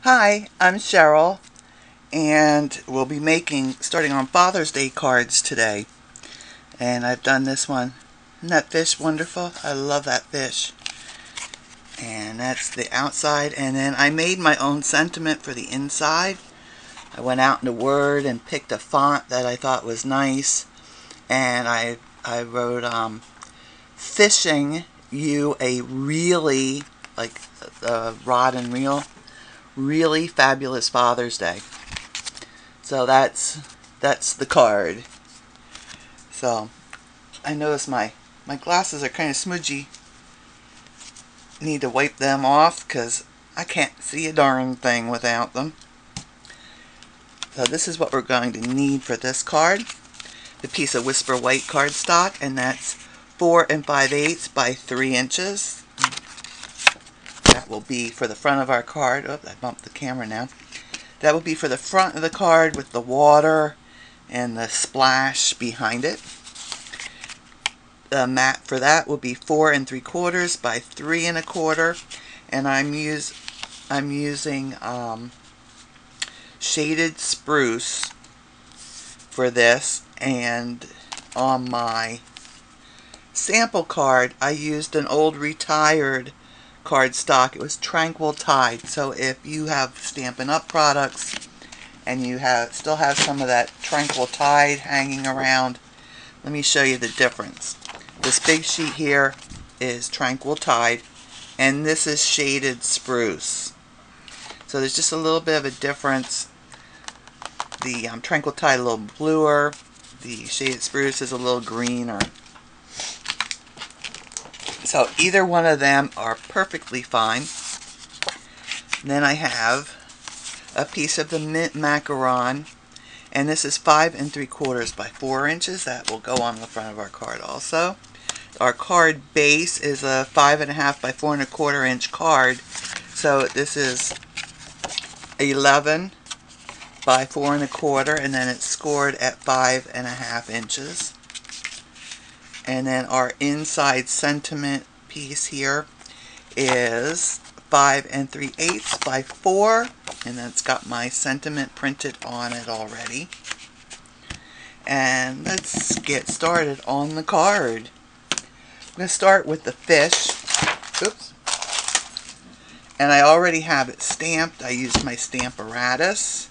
Hi, I'm Cheryl, and we'll be starting on Father's Day cards today. And I've done this one. Isn't that fish wonderful? I love that fish. And that's the outside, and then I made my own sentiment for the inside. I went out in the Word and picked a font that I thought was nice, and I wrote, fishing you a really, like, rod and reel, really fabulous Father's Day. So that's the card. So I notice my glasses are kind of smudgy. Need to wipe them off because I can't see a darn thing without them. So this is what we're going to need for this card. The piece of Whisper White cardstock, and that's 4 5/8 by 3 inches. That will be for the front of our card. Oh, I bumped the camera now. That will be for the front of the card with the water and the splash behind it. The mat for that will be 4 3/4 by 3 1/4, and I'm using shaded spruce for this. And on my sample card, I used an old retired cardstock. It was Tranquil Tide. So if you have Stampin' Up products and you still have some of that Tranquil Tide hanging around, let me show you the difference. This big sheet here is Tranquil Tide, and this is shaded spruce. So there's just a little bit of a difference. The Tranquil Tide a little bluer, the shaded spruce is a little greener. So either one of them are perfectly fine. Then I have a piece of the mint macaron, and this is 5 3/4 by 4 inches. That will go on the front of our card also. Our card base is a 5 1/2 by 4 1/4 inch card. So this is 11 by 4 1/4, and then it's scored at 5 1/2 inches. And then our inside sentiment piece here is 5 3/8 by 4, and that's got my sentiment printed on it already. And let's get started on the card. I'm going to start with the fish. Oops. And I already have it stamped. I used my Stamparatus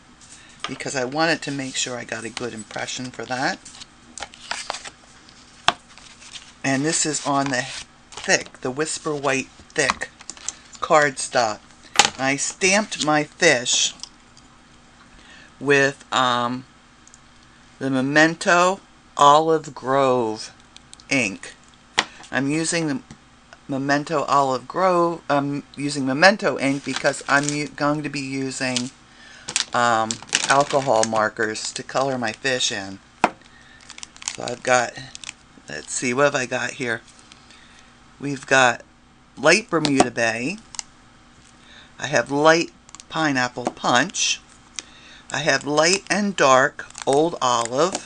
because I wanted to make sure I got a good impression for that. And this is on the Whisper White thick cardstock. I stamped my fish with the Memento Olive Grove ink. I'm using the Memento Olive Grove. I'm using Memento ink because I'm going to be using alcohol markers to color my fish in. So I've got, let's see, what have I got here? We've got light Bermuda Bay. I have light Pineapple Punch. I have light and dark Old Olive.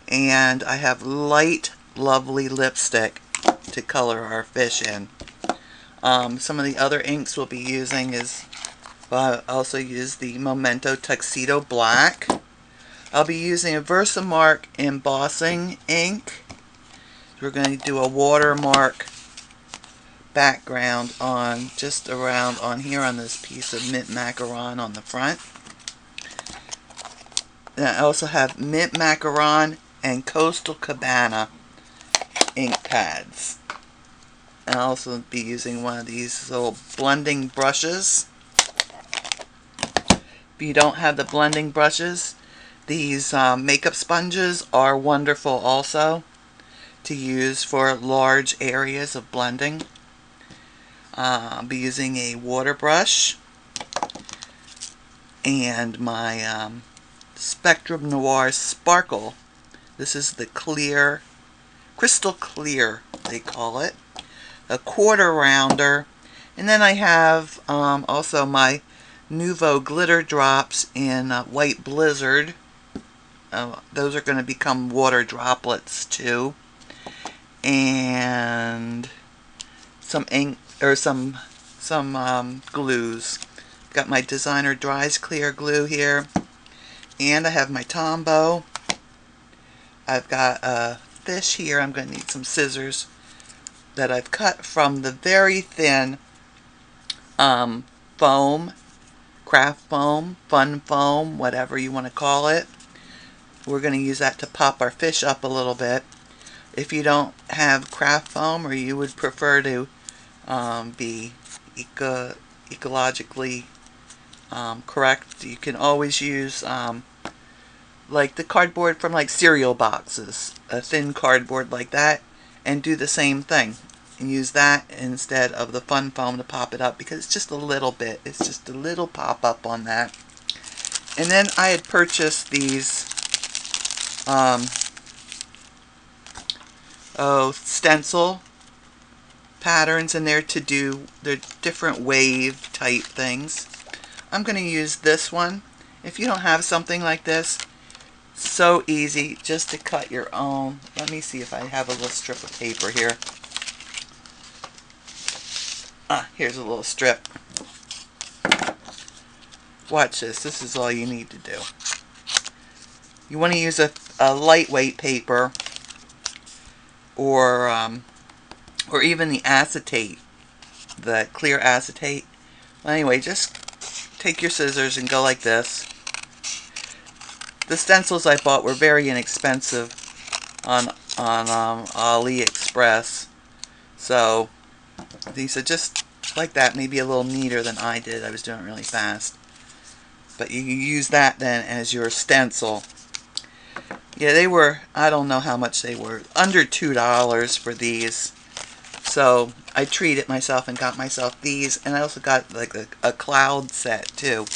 And I have light Lovely Lipstick to color our fish in. Some of the other inks we'll be using is, I also use the Memento Tuxedo Black. I'll be using a Versamark embossing ink. We're going to do a watermark background on just around on here on this piece of mint macaron on the front. And I also have mint macaron and Coastal Cabana ink pads. And I'll also be using one of these little blending brushes. If you don't have the blending brushes, these makeup sponges are wonderful also to use for large areas of blending. I'll be using a water brush and my Spectrum Noir Sparkle. This is the clear, crystal clear they call it, a quarter rounder. And then I have also my Nuvo glitter drops in White Blizzard. Those are going to become water droplets too. And some ink or some glues Got my designer Dries clear glue here, and I have my Tombow. I've got a fish here. I'm going to need some scissors that I've cut from the very thin foam, craft foam, fun foam, whatever you want to call it. We're going to use that to pop our fish up a little bit. If you don't have craft foam, or you would prefer to be ecologically correct, you can always use like the cardboard from like cereal boxes, a thin cardboard like that, and do the same thing and use that instead of the fun foam to pop it up, because it's just a little bit, it's just a little pop up on that. And then I had purchased these stencil patterns in there to do the different wave type things. I'm going to use this one. If you don't have something like this, so easy just to cut your own. Let me see if I have a little strip of paper here. Here's a little strip. Watch this. This is all you need to do. You want to use a lightweight paper, or even the acetate, the clear acetate. Well, anyway, just take your scissors and go like this. The stencils I bought were very inexpensive on AliExpress, so these are just like that, maybe a little neater than I did. I was doing it really fast. But you can use that then as your stencil. Yeah, they were, I don't know how much they were, under $2 for these. So I treated myself and got myself these, and I also got like a cloud set too.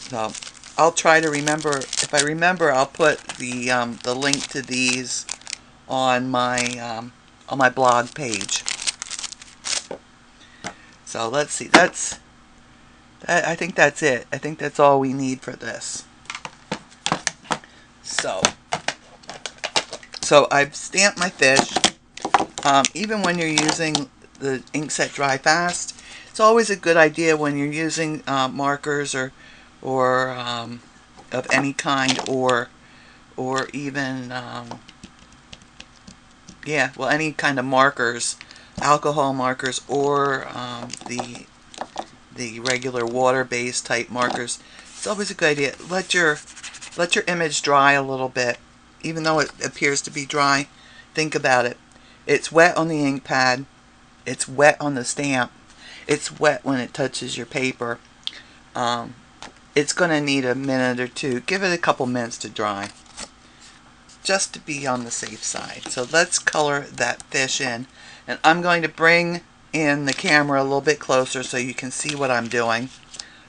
So I'll try to remember. If I remember, I'll put the link to these on my blog page. So let's see. I think that's it. I think that's all we need for this. So I've stamped my fish. Even when you're using the ink set dry fast, it's always a good idea when you're using markers or of any kind, or even any kind of markers, alcohol markers, or the regular water-based type markers. It's always a good idea. Let your image dry a little bit, even though it appears to be dry. Think about it. It's wet on the ink pad. It's wet on the stamp. It's wet when it touches your paper. It's going to need a minute or two. Give it a couple minutes to dry, just to be on the safe side. So let's color that fish in. And I'm going to bring in the camera a little bit closer so you can see what I'm doing.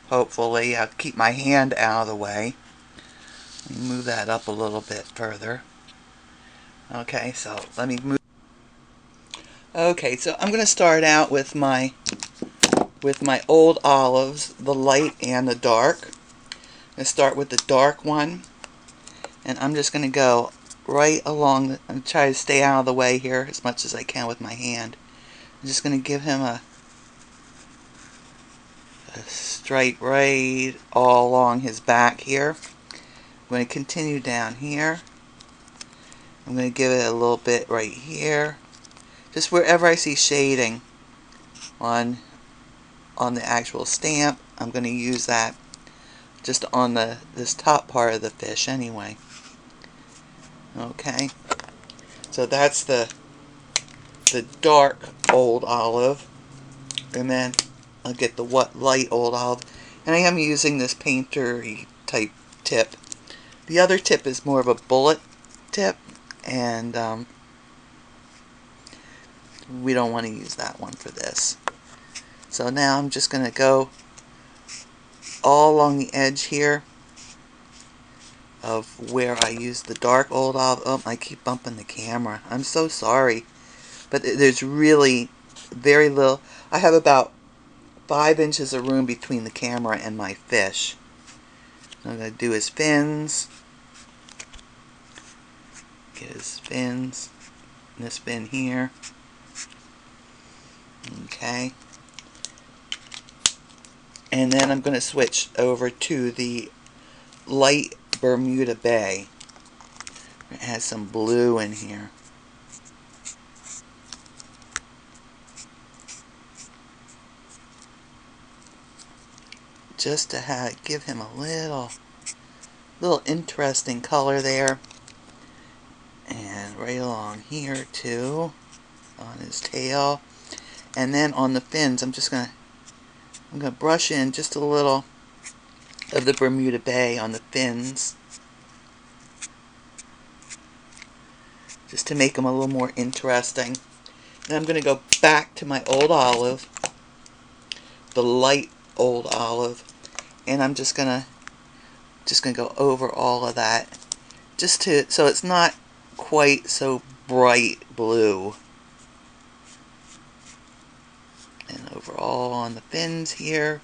Hopefully, I'll keep my hand out of the way. Let me move that up a little bit further. Okay, so let me move. Okay, so I'm going to start out with my old olives, the light and the dark. I'm going to start with the dark one, and I'm just going to go right along and try to stay out of the way here as much as I can with my hand. I'm just going to give him a stripe right all along his back here. I'm going to continue down here. I'm going to give it a little bit right here. Just wherever I see shading on the actual stamp, I'm going to use that just on this top part of the fish anyway. Okay, so that's the dark old olive, and then I'll get the light old olive, and I am using this painter-y type tip. The other tip is more of a bullet tip, and we don't want to use that one for this. So now I'm just going to go all along the edge here of where I used the dark old olive. Oh, I keep bumping the camera. I'm so sorry. But there's really very little. I have about 5 inches of room between the camera and my fish. I'm going to do his fins. Get his fins. And this fin here. Okay. And then I'm going to switch over to the light Bermuda Bay. It has some blue in here. Just to give him a little interesting color there. And right along here too, on his tail. And then on the fins, I'm gonna brush in just a little of the Bermuda Bay on the fins, just to make them a little more interesting. Then I'm gonna go back to my old olive, the light old olive, and I'm just gonna go over all of that, so it's not quite so bright blue. And over all on the fins here.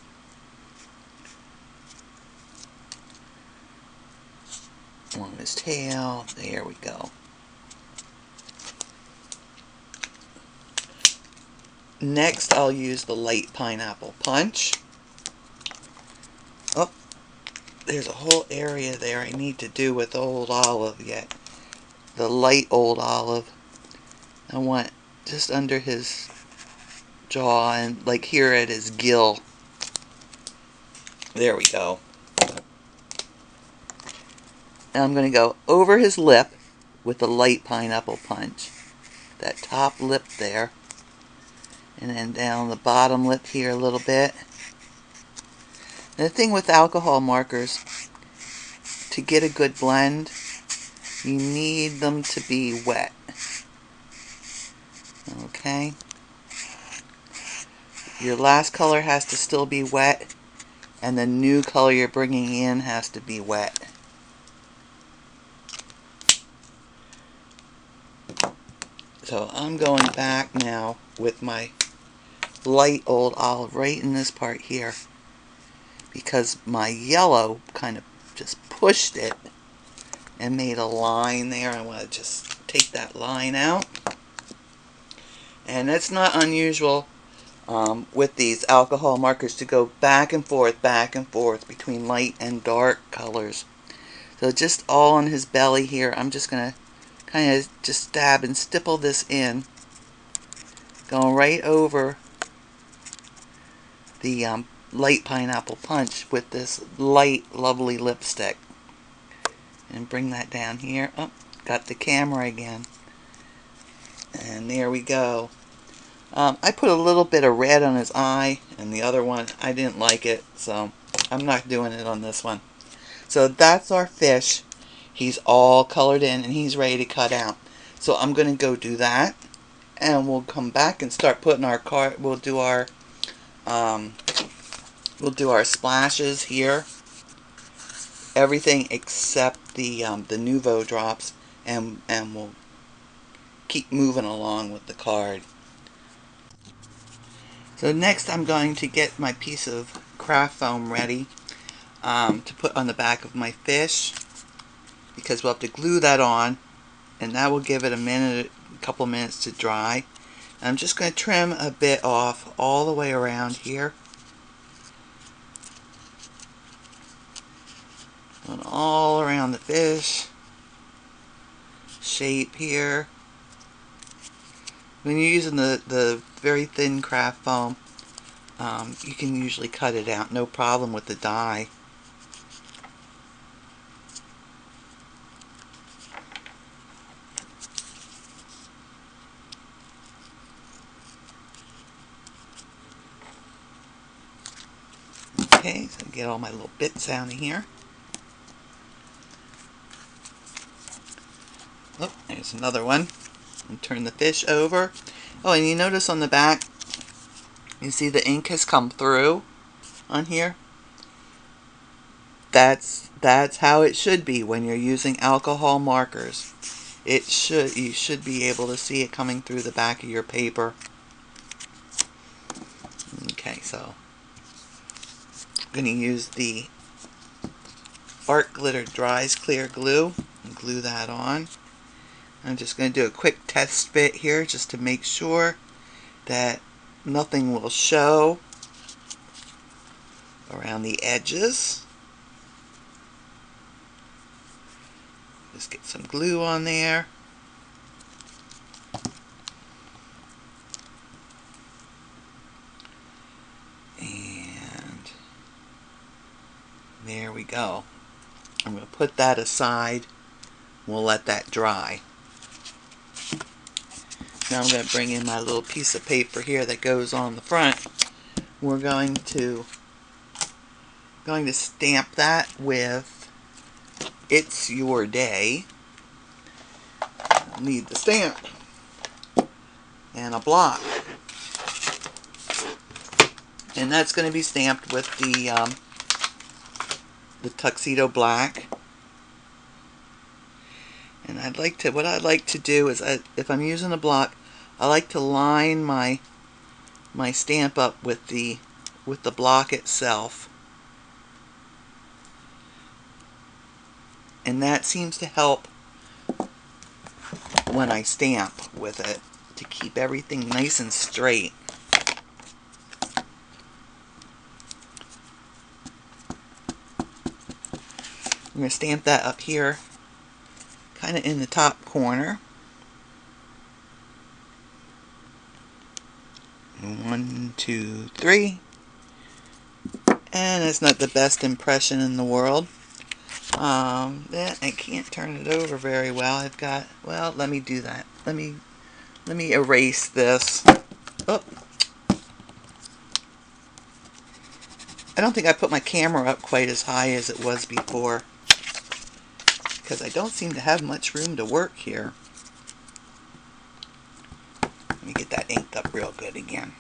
Along his tail. There we go. Next, I'll use the light pineapple punch. Oh, there's a whole area there I need to do with old olive yet. The light old olive. I want just under his jaw and like here at his gill. There we go. And I'm going to go over his lip with the light pineapple punch. That top lip there. And then down the bottom lip here a little bit. And the thing with alcohol markers, to get a good blend, you need them to be wet. Okay? Your last color has to still be wet, and the new color you're bringing in has to be wet. So I'm going back now with my light old olive right in this part here, because my yellow kind of just pushed it and made a line there. I want to just take that line out. And that's not unusual with these alcohol markers to go back and forth between light and dark colors. So just all on his belly here, I'm just going to kind of just stab and stipple this in, going right over the light pineapple punch with this light lovely lipstick, and bring that down here. Oh, got the camera again, and there we go. I put a little bit of red on his eye, and the other one I didn't like it, so I'm not doing it on this one. So that's our fish. He's all colored in and he's ready to cut out. So I'm going to go do that, and we'll come back and start putting our card. We'll do our splashes here. Everything except the Nuvo drops, and we'll keep moving along with the card. So next I'm going to get my piece of craft foam ready to put on the back of my fish, because we'll have to glue that on, and that will give it a couple minutes to dry. I'm just going to trim a bit off all the way around here. Going all around the fish. Shape here. When you're using the very thin craft foam, you can usually cut it out, no problem with the die. Okay, so get all my little bits out of here. Oh, there's another one. And turn the fish over. Oh, and you notice on the back, you see the ink has come through on here. That's how it should be when you're using alcohol markers. You should be able to see it coming through the back of your paper. Okay, so I'm going to use the Art Glitter Dries Clear Glue and glue that on. I'm just going to do a quick test fit here just to make sure that nothing will show around the edges. Just get some glue on there. And there we go. I'm going to put that aside. We'll let that dry. Now I'm going to bring in my little piece of paper here that goes on the front. We're going to stamp that with "It's Your Day." I'll need the stamp and a block. And that's going to be stamped with the Tuxedo black. And what I'd like to do is, if I'm using a block, I like to line my stamp up with the block itself. And that seems to help when I stamp with it, to keep everything nice and straight. I'm going to stamp that up here, kind of in the top corner. 1, 2, 3. And it's not the best impression in the world. I can't turn it over very well. Well, let me do that. Let me erase this. Oh. I don't think I put my camera up quite as high as it was before, because I don't seem to have much room to work here. Let me get that inked up real good again.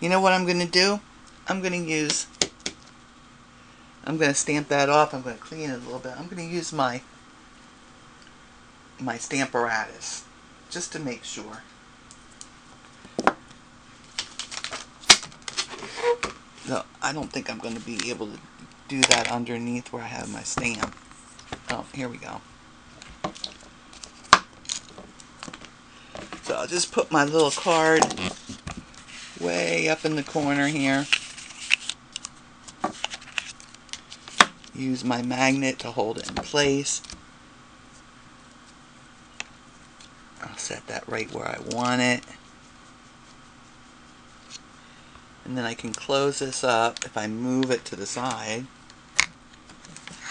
You know what I'm going to do? I'm going to stamp that off. I'm going to clean it a little bit. I'm going to use my Stamparatus, just to make sure. No, I don't think I'm going to be able to do that underneath where I have my stamp. Oh, here we go. So I'll just put my little card way up in the corner here. Use my magnet to hold it in place. I'll set that right where I want it. And then I can close this up if I move it to the side.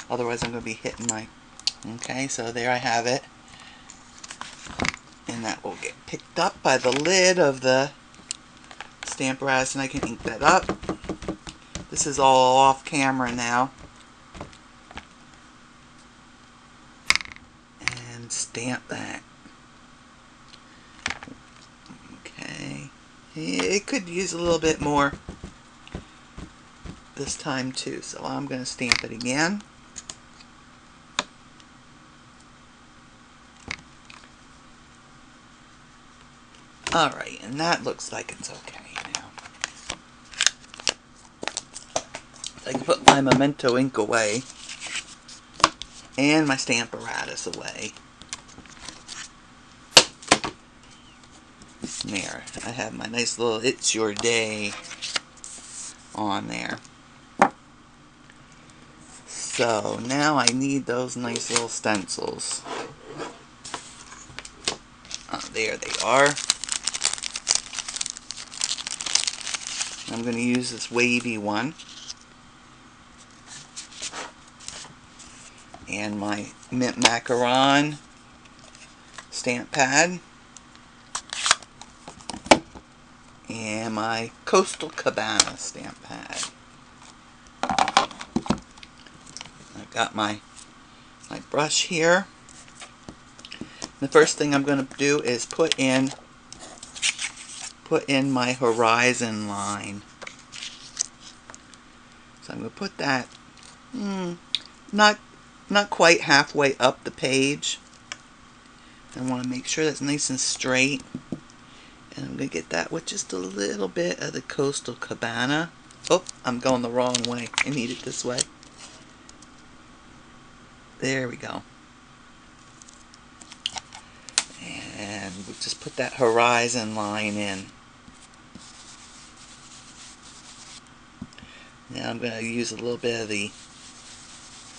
Otherwise I'm going to be hitting my... Okay, so there I have it. And that will get picked up by the lid of the Stamparatus, and I can ink that up. This is all off camera now. And stamp that. Okay. It could use a little bit more this time too, so I'm going to stamp it again. Alright, and that looks like it's okay now. I can put my Memento ink away and my Stamparatus away. There, I have my nice little "It's Your Day" on there. So now I need those nice little stencils. There they are. I'm going to use this wavy one. And my Mint Macaron stamp pad. And my Coastal Cabana stamp pad. I've got my brush here. The first thing I'm going to do is put in my horizon line. So I'm going to put that not quite halfway up the page. I want to make sure that's nice and straight. And I'm going to get that with just a little bit of the Coastal Cabana. Oh, I'm going the wrong way. I need it this way. There we go. And we'll just put that horizon line in. Now I'm going to use a little bit of the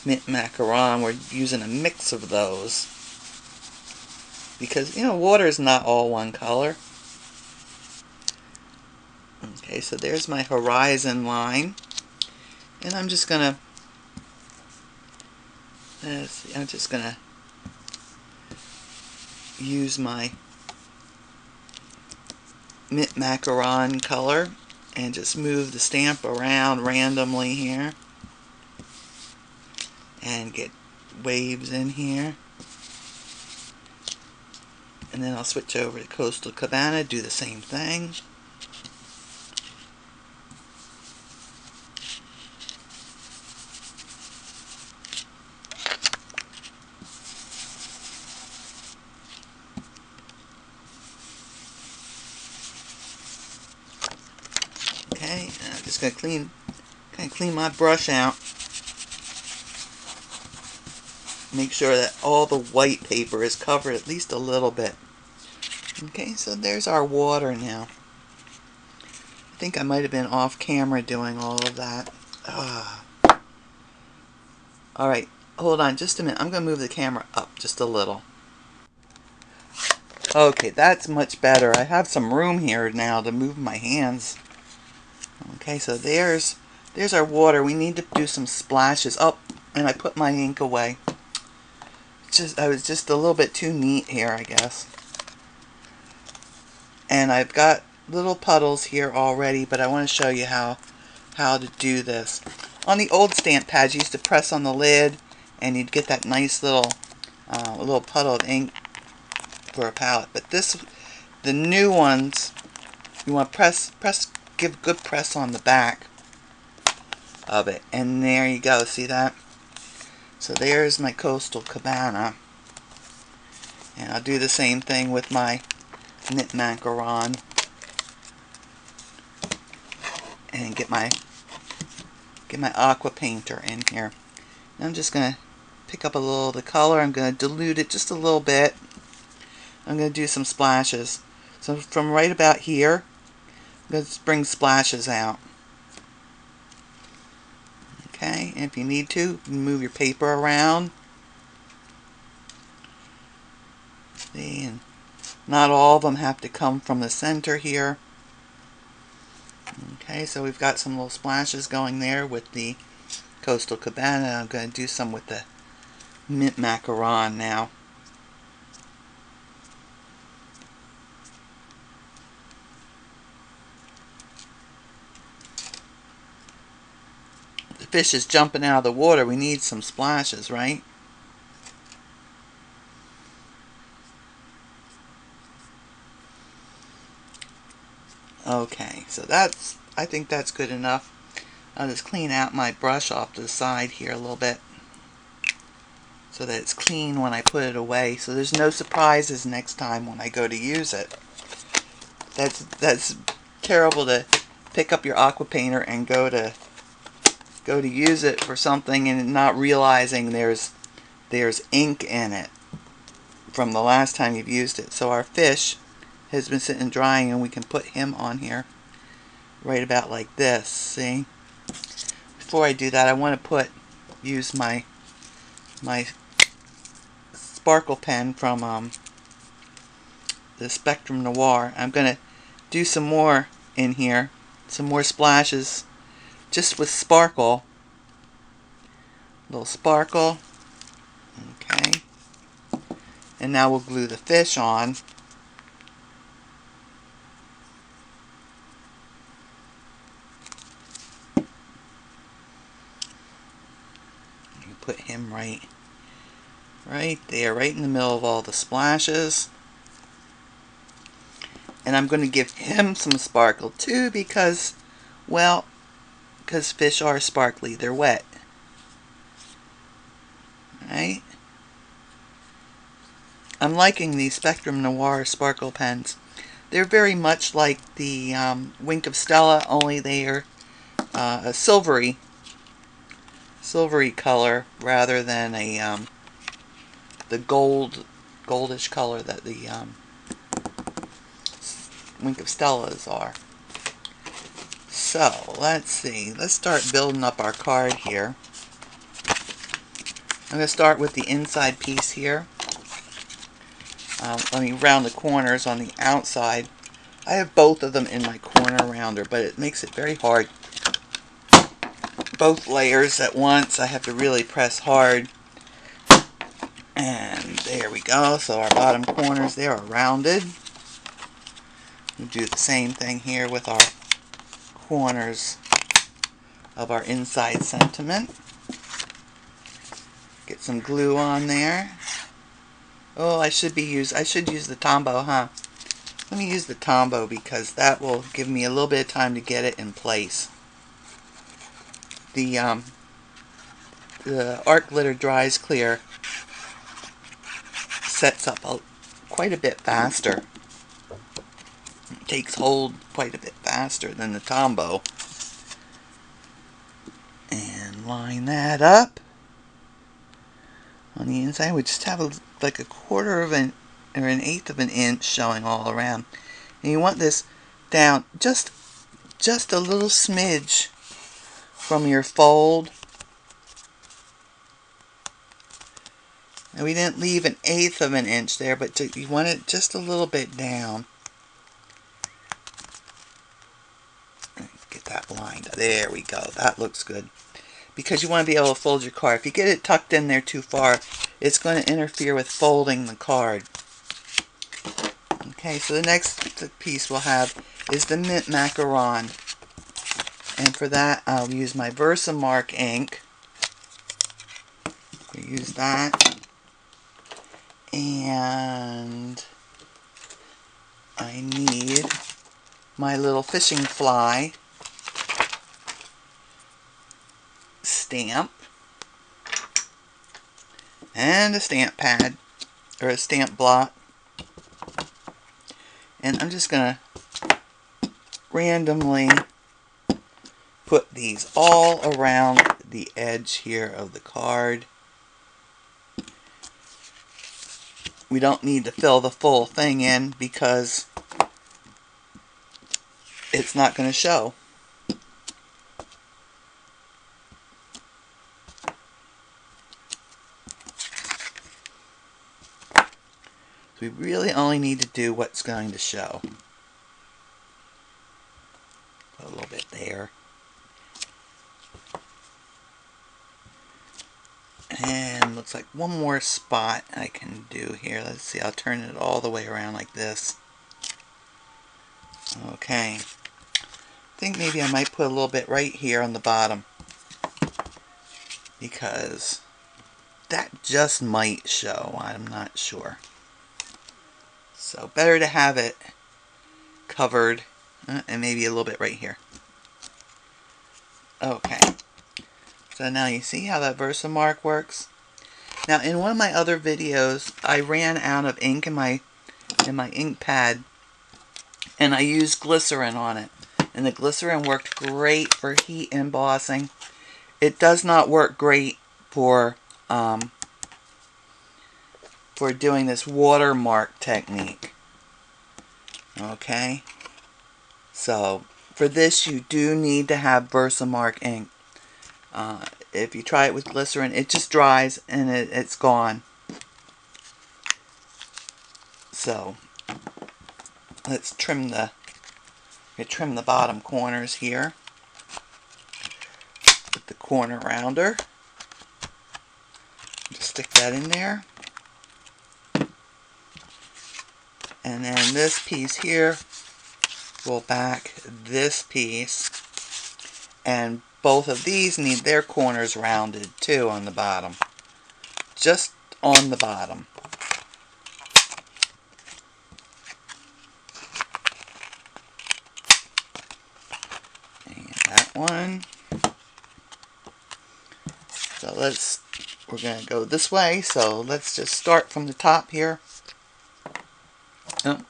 mint macaron. We're using a mix of those because, you know, water is not all one color. Okay, so there's my horizon line, and I'm just gonna use my mint macaron color and just move the stamp around randomly here and get waves in here. And then I'll switch over to Coastal Cabana, do the same thing. Okay, and I'm just going to clean my brush out. Make sure that all the white paper is covered at least a little bit. Okay, so there's our water now. I think I might have been off camera doing all of that. Alright, hold on just a minute. I'm going to move the camera up just a little. Okay, that's much better. I have some room here now to move my hands. Okay, so there's our water. We need to do some splashes. Oh, and I put my ink away. I was just a little bit too neat here, I guess. And I've got little puddles here already, but I want to show you how to do this. On the old stamp pads, you used to press on the lid, and you'd get that nice little puddle of ink for a palette. But the new ones, you want to give good press on the back of it, and there you go. See that? So there's my Coastal Cabana, and I'll do the same thing with my mint macaron, and get my aqua painter in here. And I'm just gonna pick up a little of the color. I'm gonna dilute it just a little bit. I'm gonna do some splashes. So from right about here, let's bring splashes out. Okay, and if you need to, you can move your paper around. See, and not all of them have to come from the center here. Okay, so we've got some little splashes going there with the Coastal Cabana. I'm going to do some with the mint macaron now. The fish is jumping out of the water. We need some splashes, right? Okay, so I think that's good enough. I'll just clean out my brush off to the side here a little bit so that it's clean when I put it away, so there's no surprises next time when I go to use it. That's terrible to pick up your aqua painter and go to use it for something and not realizing there's ink in it from the last time you've used it. So our fish has been sitting drying, and we can put him on here right about like this. See? Before I do that, I want to use my sparkle pen from the Spectrum Noir. I'm going to do some more in here, some more splashes just with sparkle. A little sparkle. Okay. And now we'll glue the fish on. Put him right there, right in the middle of all the splashes. And I'm going to give him some sparkle too because, well, because fish are sparkly, they're wet. Right? I'm liking these Spectrum Noir sparkle pens. They're very much like the Wink of Stella, only they're a silvery color rather than the goldish color that the Wink of Stellas are. So, let's see. Let's start building up our card here. I'm going to start with the inside piece here. Let me round the corners on the outside. I have both of them in my corner rounder, but it makes it very hard. Both layers at once, I have to really press hard. And there we go. So our bottom corners there are rounded. We'll do the same thing here with our corners of our inside sentiment. Get some glue on there. Oh, I should use the Tombow, huh? Let me use the Tombow because that will give me a little bit of time to get it in place. The art glitter dries clear sets up quite a bit faster. It takes hold quite a bit faster than the Tombow. And line that up. On the inside, we just have like a quarter of an or an eighth of an inch showing all around. And you want this down just a little smidge from your fold. And we didn't leave an eighth of an inch there, but you want it just a little bit down. Get that lined. There we go. That looks good. Because you want to be able to fold your card. If you get it tucked in there too far, it's going to interfere with folding the card. Okay, so the next piece we'll have is the Mint Macaron. And for that, I'll use my Versamark ink. We use that. And I need my little fishing fly stamp and a stamp pad or a stamp block, and I'm just gonna randomly put these all around the edge here of the card. We don't need to fill the full thing in because it's not going to show. So we really only need to do what's going to show. Put a little bit there. And looks like one more spot I can do here. Let's see, I'll turn it all the way around like this. Okay. I think maybe I might put a little bit right here on the bottom, because that just might show. I'm not sure. So better to have it covered, and maybe a little bit right here. Okay. So now you see how that Versamark works? Now in one of my other videos, I ran out of ink in my ink pad, and I used glycerin on it. And the glycerin worked great for heat embossing. It does not work great for doing this watermark technique. Okay? So for this you do need to have Versamark ink. If you try it with glycerin, it just dries and it's gone. So let's trim the bottom corners here with the corner rounder. Just stick that in there. And then this piece here will back this piece, and both of these need their corners rounded too on the bottom. Just on the bottom. And that one. So we're going to go this way, so let's just start from the top here. Oh,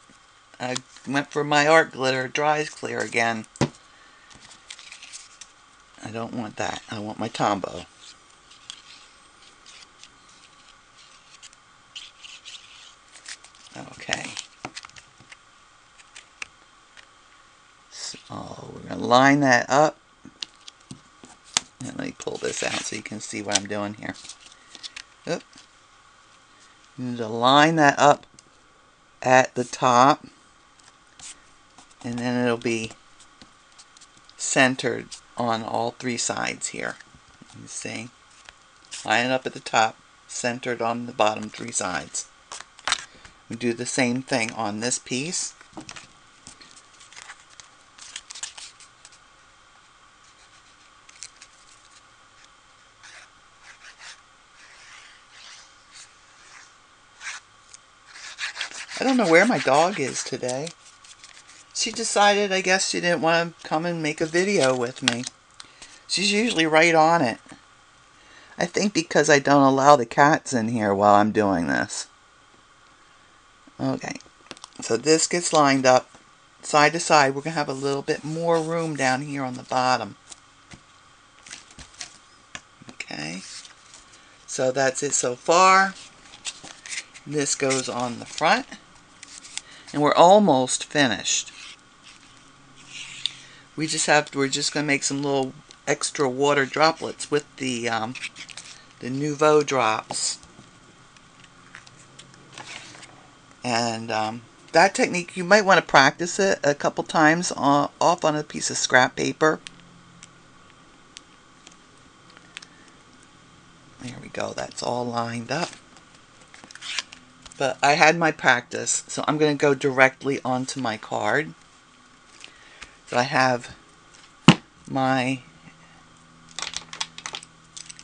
I went for my art glitter dries clear again. I don't want that. I want my Tombow. Okay. So we're going to line that up. And let me pull this out so you can see what I'm doing here. Oop. You need to line that up at the top, and then it'll be centered on all three sides here. You see? Line it up at the top, centered on the bottom three sides. We do the same thing on this piece. I don't know where my dog is today. She decided, I guess, she didn't want to come and make a video with me. She's usually right on it. I think because I don't allow the cats in here while I'm doing this. Okay, so this gets lined up side to side. We're going to have a little bit more room down here on the bottom. Okay, so that's it so far. This goes on the front. And we're almost finished. We're just going to make some little extra water droplets with the Nuvo drops. And that technique, you might want to practice it a couple times off on a piece of scrap paper. There we go, that's all lined up. But I had my practice, so I'm going to go directly onto my card. So I have my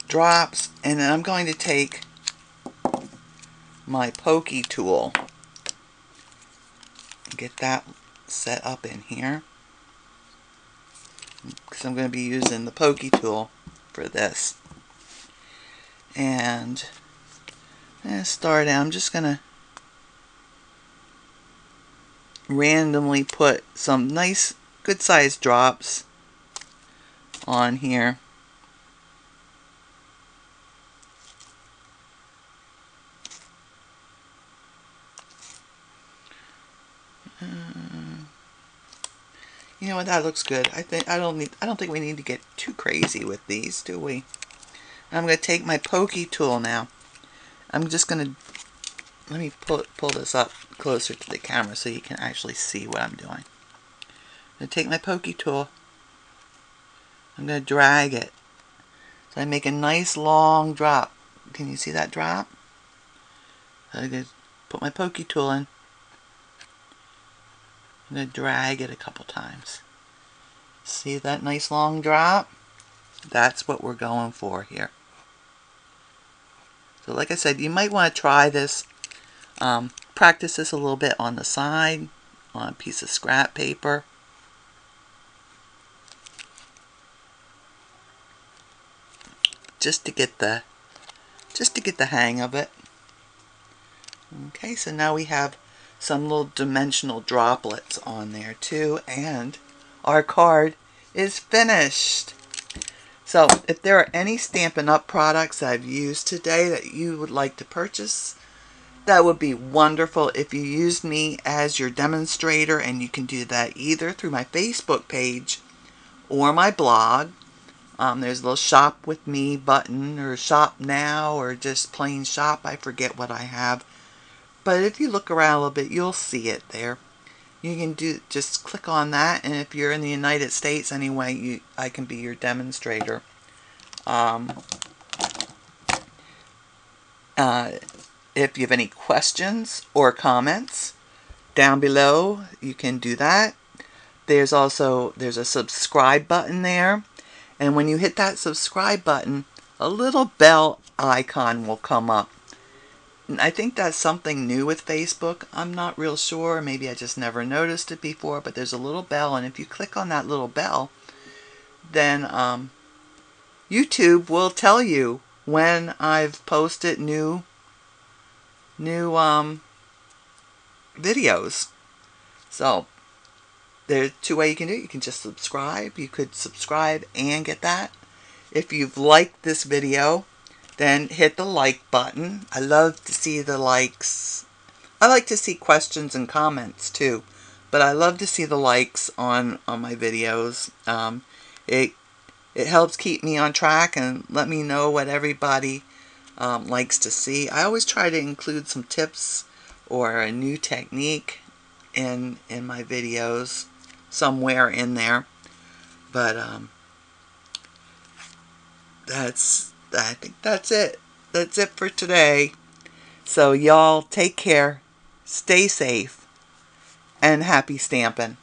drops, and then I'm going to take my pokey tool. Get that set up in here, because I'm going to be using the pokey tool for this. And start out, I'm just going to randomly put some nice good sized drops on here. You know what, that looks good. I don't think we need to get too crazy with these, do we? I'm going to take my pokey tool now. I'm just going to, let me pull this up closer to the camera so you can actually see what I'm doing. I'm going to take my pokey tool. I'm going to drag it. So I make a nice long drop. Can you see that drop? I'm going to put my pokey tool in. I'm going to drag it a couple times. See that nice long drop? That's what we're going for here. So like I said, you might want to try this, practice this a little bit on the side, on a piece of scrap paper. Just to get the hang of it. Okay, so now we have some little dimensional droplets on there too, and our card is finished. So if there are any Stampin' Up! Products that I've used today that you would like to purchase, that would be wonderful if you used me as your demonstrator, and you can do that either through my Facebook page or my blog. There's a little shop with me button, or shop now, or just plain shop. I forget what I have. But if you look around a little bit, you'll see it there. You can just click on that, and if you're in the United States anyway, I can be your demonstrator. If you have any questions or comments down below, you can do that. There's a subscribe button there, and when you hit that subscribe button, a little bell icon will come up. I think that's something new with Facebook. I'm not real sure. Maybe I just never noticed it before, but there's a little bell, and if you click on that little bell, then YouTube will tell you when I've posted new videos. So there's two ways you can do it. You can just subscribe. You could subscribe and get that. If you've liked this video, then hit the like button. I love to see the likes. I like to see questions and comments too. But I love to see the likes on my videos. It helps keep me on track and let me know what everybody likes to see. I always try to include some tips or a new technique in my videos somewhere in there. But I think that's it. That's it for today. So y'all take care, stay safe, and happy stamping.